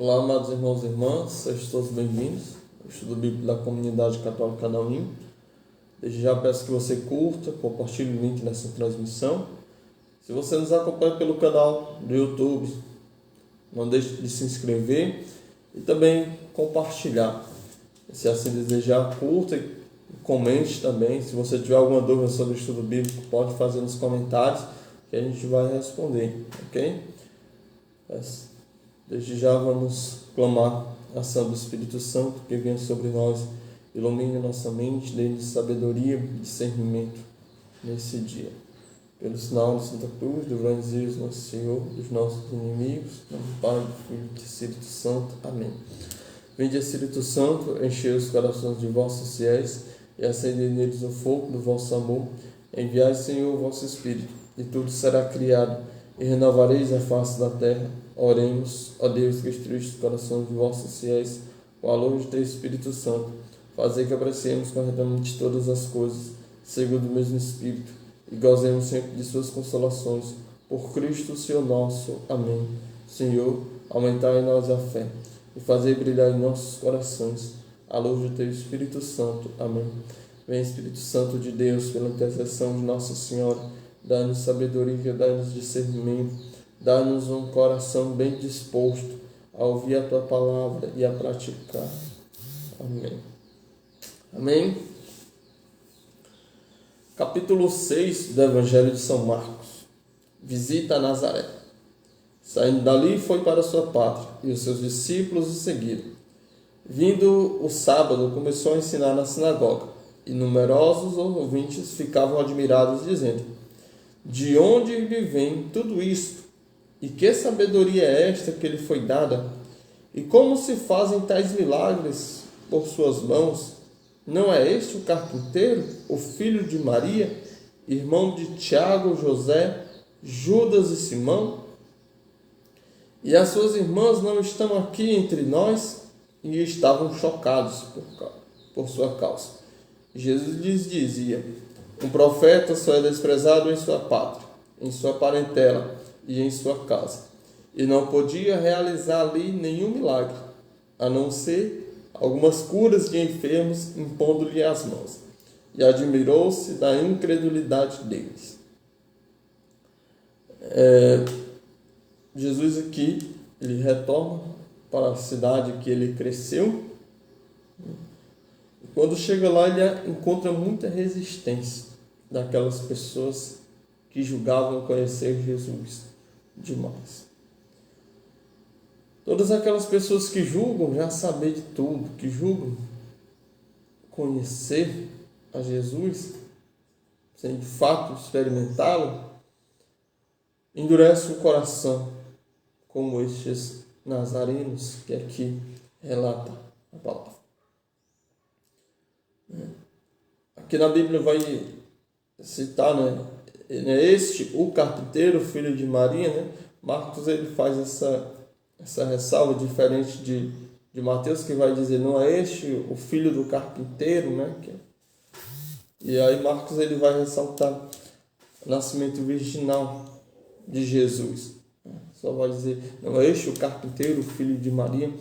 Olá, amados irmãos e irmãs, sejam todos bem-vindos ao estudo bíblico da Comunidade Católica Nauim. Desde já peço que você curta, compartilhe o link nessa transmissão. Se você nos acompanha pelo canal do YouTube, não deixe de se inscrever e também compartilhar. Se assim desejar, curta e comente também. Se você tiver alguma dúvida sobre o estudo bíblico, pode fazer nos comentários que a gente vai responder, ok? Desde já vamos clamar a ação do Espírito Santo que venha sobre nós, ilumine nossa mente, dê-nos sabedoria e discernimento nesse dia. Pelo sinal de Santa Cruz, livrai-nos nosso Senhor dos nossos inimigos, em nome do Pai, do Filho e do Espírito Santo. Amém. Vinde, Espírito Santo, enchei os corações de vossos fiéis e acendei neles o fogo do vosso amor. Enviai, Senhor, o vosso Espírito, e tudo será criado, e renovareis a face da terra. Oremos, ó Deus, que instruíste os corações de vossos fiéis com a luz do teu Espírito Santo. Fazei que apreciemos corretamente todas as coisas, segundo o mesmo Espírito, e gozemos sempre de suas consolações. Por Cristo, Senhor nosso. Amém. Senhor, aumentai em nós a fé, e fazei brilhar em nossos corações a luz do teu Espírito Santo. Amém. Vem, Espírito Santo de Deus, pela intercessão de Nossa Senhora, dá-nos sabedoria, dá-nos discernimento, dá-nos um coração bem disposto a ouvir a Tua palavra e a praticar. Amém. Amém. Capítulo 6 do Evangelho de São Marcos. Visita a Nazaré. Saindo dali, foi para sua pátria, e os seus discípulos o seguiram. Vindo o sábado, começou a ensinar na sinagoga, e numerosos ouvintes ficavam admirados, dizendo: de onde lhe vem tudo isto? E que sabedoria é esta que lhe foi dada? E como se fazem tais milagres por suas mãos? Não é este o carpinteiro, o filho de Maria, irmão de Tiago, José, Judas e Simão? E as suas irmãs não estão aqui entre nós? E estavam chocados por sua causa. Jesus lhes dizia: um profeta só é desprezado em sua pátria, em sua parentela e em sua casa, e não podia realizar ali nenhum milagre, a não ser algumas curas de enfermos, impondo-lhe as mãos. E admirou-se da incredulidade deles. Jesus aqui, ele retorna para a cidade que ele cresceu. E quando chega lá, ele encontra muita resistência daquelas pessoas que julgavam conhecer Jesus demais. Todas aquelas pessoas que julgam já saber de tudo, que julgam conhecer a Jesus, sem de fato experimentá-lo, endurece o coração, como estes nazarenos que aqui relata a palavra. Aqui na Bíblia vai citar, este, o carpinteiro, filho de Maria, Marcos ele faz essa ressalva diferente de Mateus, que vai dizer, não é este o filho do carpinteiro, E aí Marcos ele vai ressaltar o nascimento virginal de Jesus. Só vai dizer, não é este o carpinteiro, o filho de Maria.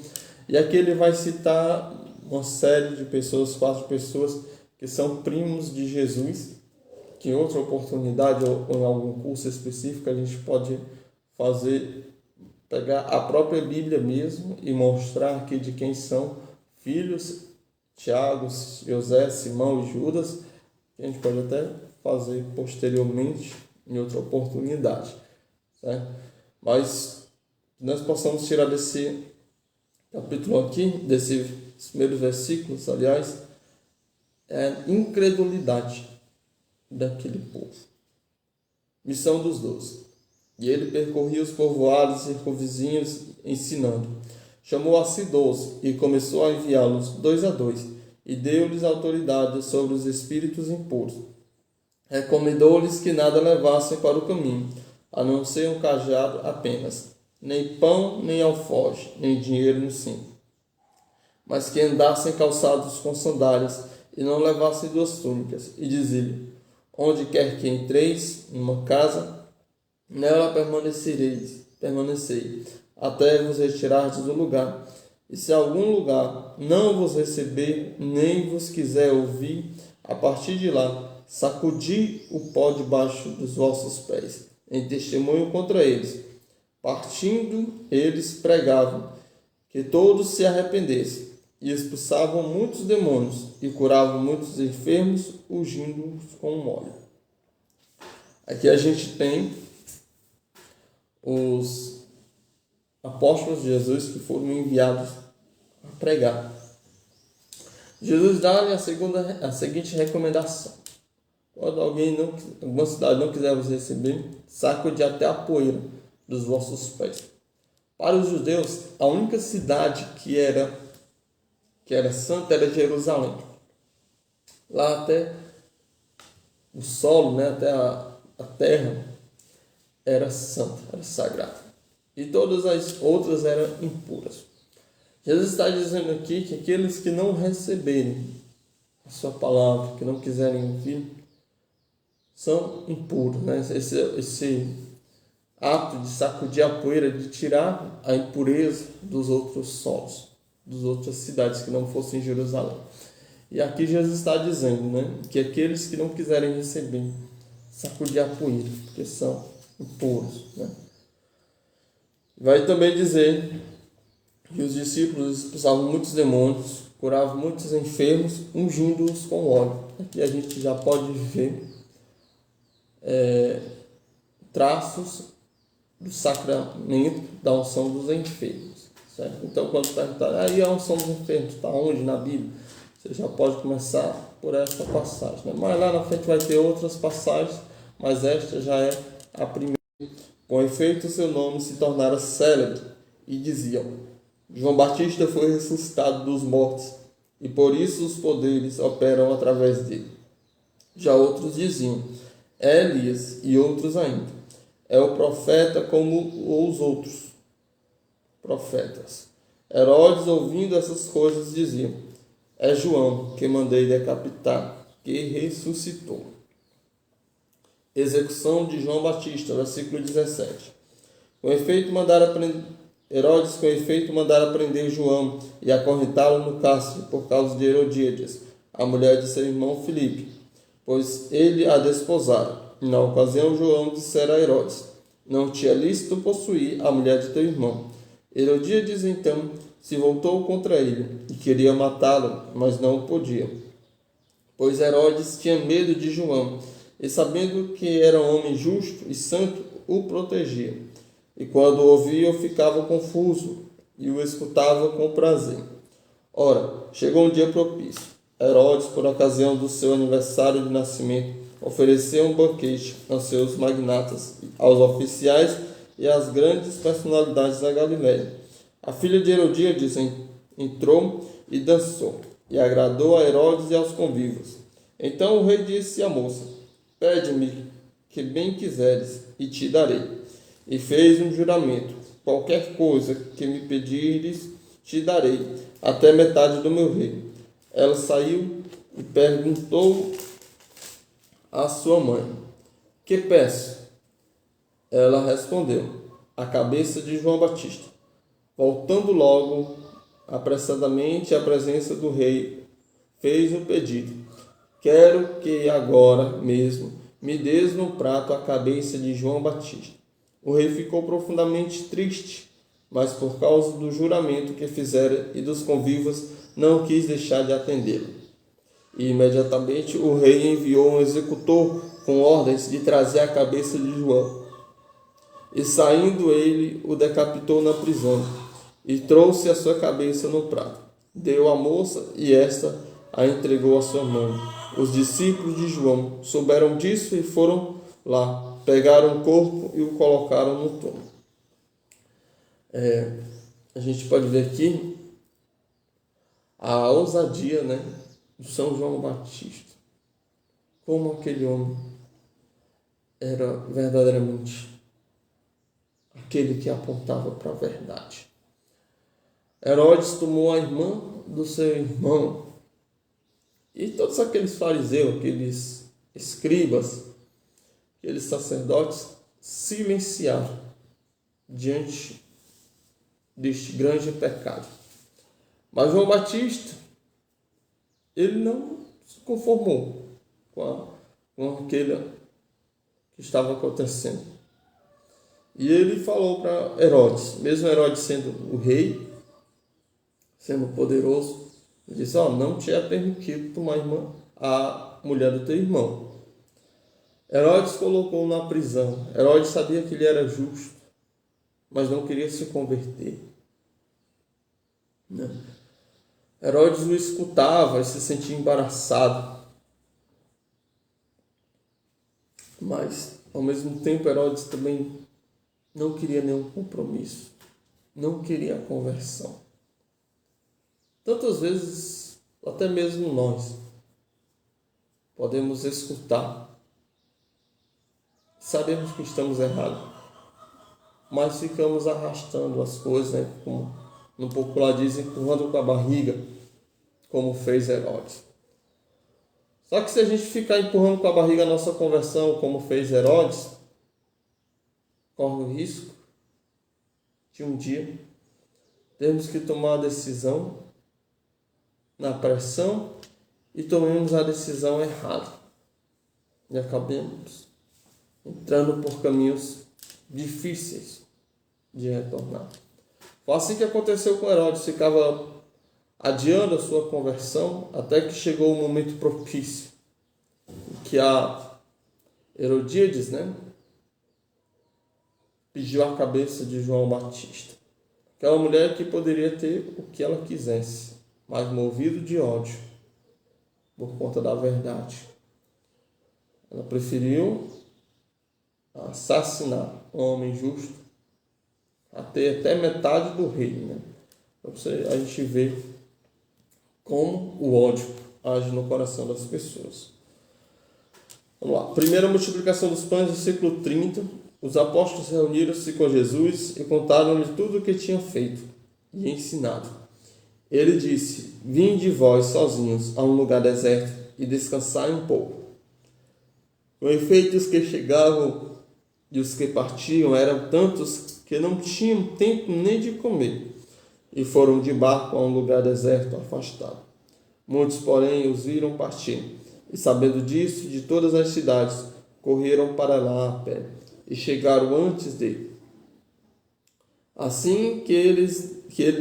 E aqui ele vai citar uma série de pessoas, 4 pessoas, que são primos de Jesus, que em outra oportunidade ou em algum curso específico a gente pode pegar a própria Bíblia mesmo e mostrar aqui de quem são filhos, Tiago, José, Simão e Judas, que a gente pode até fazer posteriormente em outra oportunidade, certo? Mas nós possamos tirar desse capítulo aqui, desses primeiros versículos, aliás, é a incredulidade daquele povo. Missão dos 12. E ele percorria os povoados circunvizinhos ensinando. Chamou a si 12 e começou a enviá-los 2 a 2 e deu-lhes autoridade sobre os espíritos impuros. Recomendou-lhes que nada levassem para o caminho, a não ser um cajado apenas, nem pão, nem alforje, nem dinheiro no cinto, mas que andassem calçados com sandálias e não levassem 2 túnicas. E dizia-lhe: onde quer que entreis, numa casa, nela permanecei, até vos retirardes do lugar. E se algum lugar não vos receber, nem vos quiser ouvir, a partir de lá, sacudi o pó debaixo dos vossos pés, em testemunho contra eles. Partindo, eles pregavam que todos se arrependessem, e expulsavam muitos demônios, e curavam muitos enfermos, ungindo-os com óleo. Aqui a gente tem os apóstolos de Jesus que foram enviados a pregar. Jesus dá-lhe a seguinte recomendação: quando alguma cidade não quiser vos receber, sacude até a poeira dos vossos pés. Para os judeus, a única cidade que era santa era Jerusalém. Lá até o solo, até a terra era santa, era sagrada. E todas as outras eram impuras. Jesus está dizendo aqui que aqueles que não receberem a sua palavra, que não quiserem ouvir, são impuros. Esse ato de sacudir a poeira, de tirar a impureza dos outros solos, das outras cidades que não fossem Jerusalém. E aqui Jesus está dizendo que aqueles que não quiserem receber, sacudir a poeira, porque são impuros. Vai também dizer que os discípulos expulsavam muitos demônios, curavam muitos enfermos, ungindo-os com óleo. Aqui a gente já pode ver traços do sacramento da unção dos enfermos. Certo? Então, quando perguntar, aí a unção dos enfermos está onde na Bíblia? Você já pode começar por esta passagem. Mas lá na frente vai ter outras passagens, mas esta já é a primeira. Com efeito, seu nome se tornara célebre, e diziam: João Batista foi ressuscitado dos mortos, e por isso os poderes operam através dele. Já outros diziam: é Elias, e outros ainda: é o profeta como os outros profetas. Herodes, ouvindo essas coisas, dizia: é João, que mandei decapitar, que ressuscitou. Execução de João Batista, versículo 17. Herodes, com efeito, mandara prender João e acorrentá-lo no cárcere por causa de Herodíades, a mulher de seu irmão Filipe, pois ele a desposara. E na ocasião, João dissera a Herodes: não te é lícito possuir a mulher de teu irmão. Herodíades, então, se voltou contra ele e queria matá-lo, mas não o podia, pois Herodes tinha medo de João, e sabendo que era um homem justo e santo, o protegia. E quando o ouvia, ficava confuso, e o escutava com prazer. Ora, chegou um dia propício. Herodes, por ocasião do seu aniversário de nascimento, ofereceu um banquete aos seus magnatas, aos oficiais e às grandes personalidades da Galiléia. A filha de Herodíades entrou e dançou, e agradou a Herodes e aos convivas. Então o rei disse à moça: pede-me que bem quiseres, e te darei. E fez um juramento: qualquer coisa que me pedires, te darei, até metade do meu reino. Ela saiu e perguntou à sua mãe: que peço? Ela respondeu: a cabeça de João Batista. Voltando logo apressadamente à presença do rei, fez um pedido: quero que agora mesmo me des no prato a cabeça de João Batista. O rei ficou profundamente triste, mas por causa do juramento que fizera e dos convivas, não quis deixar de atendê-lo. E imediatamente o rei enviou um executor com ordens de trazer a cabeça de João. E saindo ele, o decapitou na prisão, e trouxe a sua cabeça no prato. Deu à moça, e esta a entregou à sua mãe. Os discípulos de João souberam disso e foram lá, pegaram o corpo e o colocaram no túmulo. A gente pode ver aqui a ousadia, de São João Batista. Como aquele homem era verdadeiramente aquele que apontava para a verdade. Herodes tomou a irmã do seu irmão, e todos aqueles fariseus, aqueles escribas, aqueles sacerdotes silenciaram diante deste grande pecado. Mas João Batista, ele não se conformou com aquilo que estava acontecendo. E ele falou para Herodes, mesmo Herodes sendo o rei, sendo poderoso, ele disse: não te é permitido tomar a mulher do teu irmão. Herodes colocou na prisão. Herodes sabia que ele era justo, mas não queria se converter. Herodes o escutava e se sentia embaraçado. Mas, ao mesmo tempo, Herodes também não queria nenhum compromisso. Não queria a conversão. Tantas vezes, até mesmo nós, podemos escutar. Sabemos que estamos errados, mas ficamos arrastando as coisas, como no popular diz, empurrando com a barriga, como fez Herodes. Só que se a gente ficar empurrando com a barriga a nossa conversão, como fez Herodes, corre o risco de um dia termos que tomar a decisão na pressão e tomemos a decisão errada. E acabemos entrando por caminhos difíceis de retornar. Foi assim que aconteceu com Herodes. Ficava adiando a sua conversão até que chegou o momento propício, que a Herodíades, pediu a cabeça de João Batista. Aquela mulher que poderia ter o que ela quisesse, mas movido de ódio por conta da verdade, ela preferiu assassinar um homem justo até metade do reino. Então a gente vê como o ódio age no coração das pessoas. Vamos lá. Primeira multiplicação dos pães, versículo 30. Os apóstolos reuniram-se com Jesus e contaram-lhe tudo o que tinham feito e ensinado. Ele disse: vinde vós sozinhos a um lugar deserto e descansai um pouco. Com efeito, os que chegavam e os que partiam eram tantos que não tinham tempo nem de comer, e foram de barco a um lugar deserto afastado. Muitos, porém, os viram partir, e sabendo disso, de todas as cidades, correram para lá a pé, e chegaram antes dele. Assim que ele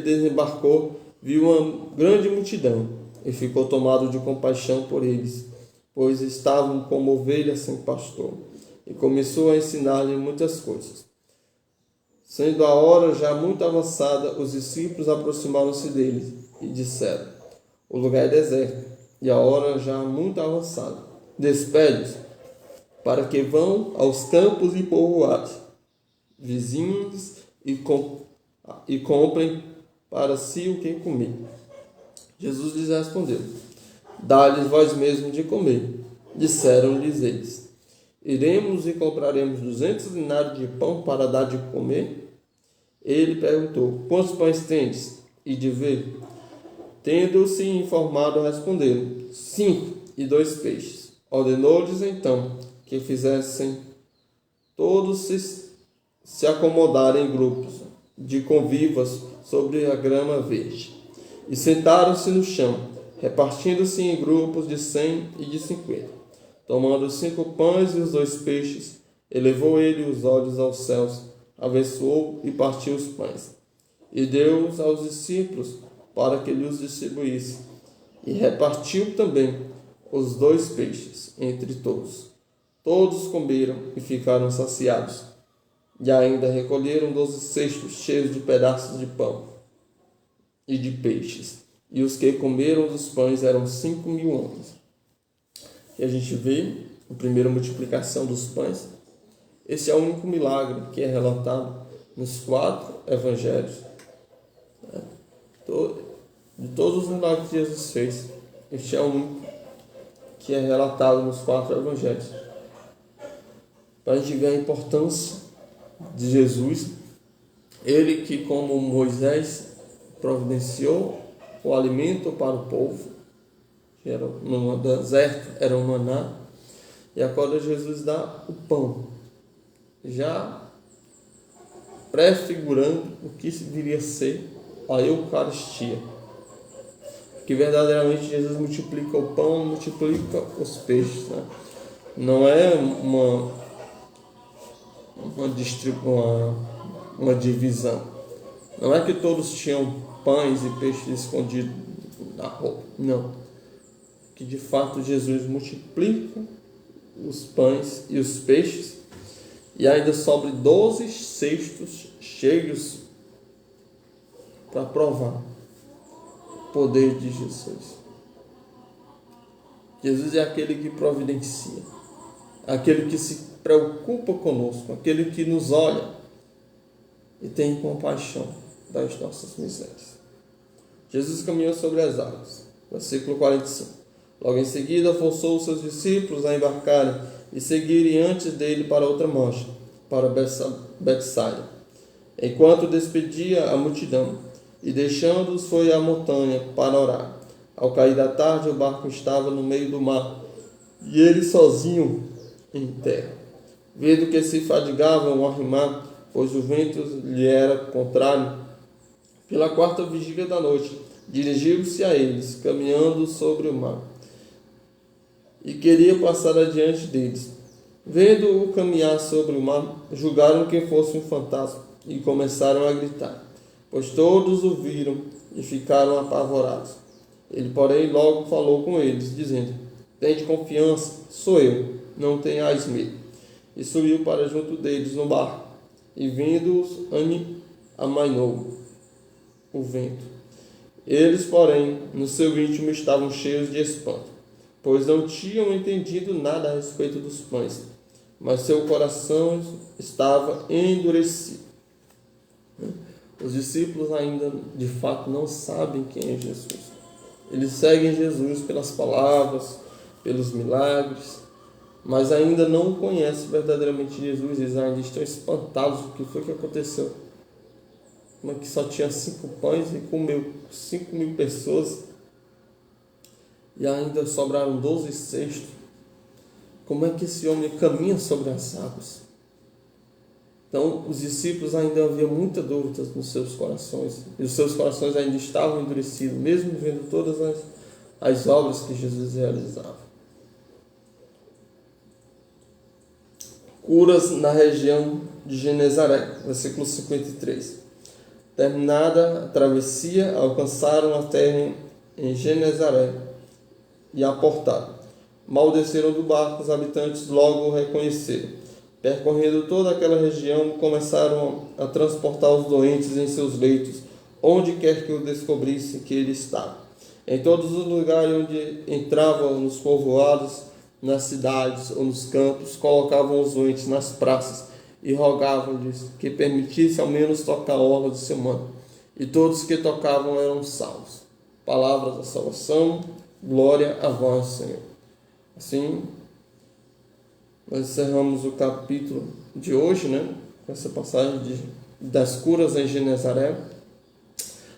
desembarcou, viu uma grande multidão, e ficou tomado de compaixão por eles, pois estavam como ovelhas sem pastor, e começou a ensinar-lhe muitas coisas. Sendo a hora já muito avançada, os discípulos aproximaram-se dele e disseram: o lugar é deserto, e a hora já muito avançada. Despede-os, para que vão aos campos e povoados vizinhos e comprem para si o que comer. Jesus lhes respondeu: dá-lhes vós mesmo de comer. Disseram-lhes eles: iremos e compraremos 200 denários de pão para dar de comer? Ele perguntou: quantos pães tendes? E de ver? Tendo-se informado, responderam: 5 e 2 peixes. Ordenou-lhes então que fizessem todos se acomodarem em grupos de convivas sobre a grama verde. E sentaram-se no chão, repartindo-se em grupos de 100 e de 50. Tomando os 5 pães e os 2 peixes, elevou ele os olhos aos céus, abençoou e partiu os pães, e deu-os aos discípulos para que lhes distribuísse. E repartiu também os 2 peixes entre todos. Todos comeram e ficaram saciados, e ainda recolheram 12 cestos cheios de pedaços de pão e de peixes. E os que comeram dos pães eram 5.000 homens. E a gente vê a primeira multiplicação dos pães. Esse é o único milagre que é relatado nos 4 evangelhos. De todos os milagres que Jesus fez, este é o único que é relatado nos 4 evangelhos. Para a gente ver a importância de Jesus, ele que, como Moisés, providenciou o alimento para o povo, que era no deserto, era o maná, e agora Jesus dá o pão. Já prefigurando o que viria a ser a Eucaristia. Que verdadeiramente Jesus multiplica o pão, multiplica os peixes. Né? Não é uma divisão. Não é que todos tinham pães e peixes escondidos na roupa. Não. Que de fato Jesus multiplica os pães e os peixes e ainda sobre 12 cestos cheios para provar o poder de Jesus. Jesus é aquele que providencia, aquele que se preocupa conosco, aquele que nos olha e tem compaixão das nossas misérias. Jesus caminhou sobre as águas. Versículo 45. Logo em seguida forçou os seus discípulos a embarcarem e seguirem antes dele para outra margem, para Betsaida, enquanto despedia a multidão, e deixando-os foi à montanha para orar. Ao cair da tarde o barco estava no meio do mar, e ele sozinho em terra. Vendo que se fadigavam ao remar, pois o vento lhe era contrário, pela quarta vigília da noite, dirigiu-se a eles, caminhando sobre o mar, e queria passar adiante deles. Vendo-o caminhar sobre o mar, julgaram que fosse um fantasma, e começaram a gritar, pois todos o viram e ficaram apavorados. Ele, porém, logo falou com eles, dizendo, tende confiança, sou eu, não tenhais medo. E subiu para junto deles no barco, e vindo-os amainou o vento. Eles, porém, no seu íntimo estavam cheios de espanto, pois não tinham entendido nada a respeito dos pães, mas seu coração estava endurecido. Os discípulos ainda, de fato, não sabem quem é Jesus. Eles seguem Jesus pelas palavras, pelos milagres, mas ainda não conhecem verdadeiramente Jesus. Eles ainda estão espantados do que foi que aconteceu. Como é que só tinha 5 pães e comeu 5.000 pessoas e ainda sobraram 12 cestos? Como é que esse homem caminha sobre as águas? Então, os discípulos ainda havia muita dúvida nos seus corações, e os seus corações ainda estavam endurecidos, mesmo vendo todas as obras que Jesus realizava. Curas na região de Genezaré, versículo 53. Terminada a travessia, alcançaram a terra em Genezaré e a portaram. Mal desceram do barco, os habitantes logo o reconheceram. Percorrendo toda aquela região, começaram a transportar os doentes em seus leitos, onde quer que o descobrissem que ele estava. Em todos os lugares onde entravam, nos povoados, nas cidades ou nos campos, colocavam os doentes nas praças e rogavam-lhes que permitisse ao menos tocar a orla do seu manto. E todos que tocavam eram salvos. Palavras da salvação, glória a vós, Senhor. Assim, nós encerramos o capítulo de hoje, né, com essa passagem das curas em Genezaré,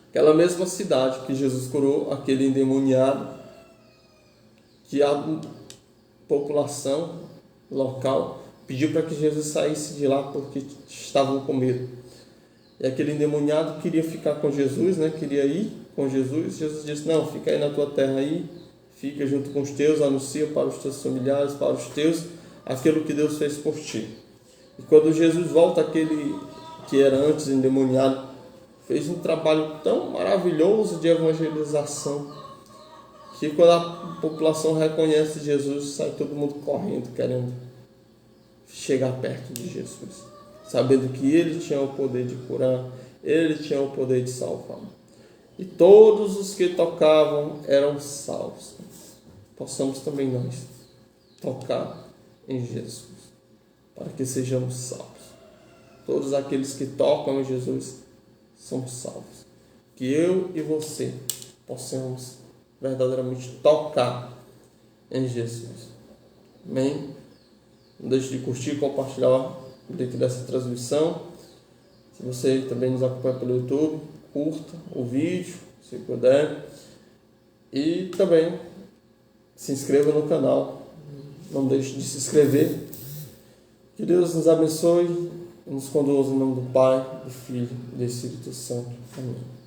aquela mesma cidade que Jesus curou aquele endemoniado, que a população local pediu para que Jesus saísse de lá porque estavam com medo. E aquele endemoniado queria ficar com Jesus, né, queria ir com Jesus. Jesus disse, não, fica aí na tua terra aí, fica junto com os teus, anuncia para os teus familiares, para os teus, aquilo que Deus fez por ti. E quando Jesus volta, aquele que era antes endemoniado fez um trabalho tão maravilhoso de evangelização que quando a população reconhece Jesus, sai todo mundo correndo, querendo chegar perto de Jesus, sabendo que ele tinha o poder de curar, ele tinha o poder de salvar. E todos os que tocavam eram salvos. Possamos também nós tocar em Jesus, para que sejamos salvos. Todos aqueles que tocam em Jesus são salvos. Que eu e você possamos verdadeiramente tocar em Jesus. Amém? Não deixe de curtir e compartilhar dentro dessa transmissão. Se você também nos acompanha pelo YouTube, curta o vídeo, se puder. E também se inscreva no canal. Não deixe de se inscrever. Que Deus nos abençoe. Nos conduz em nome do Pai, do Filho e do Espírito Santo. Amém.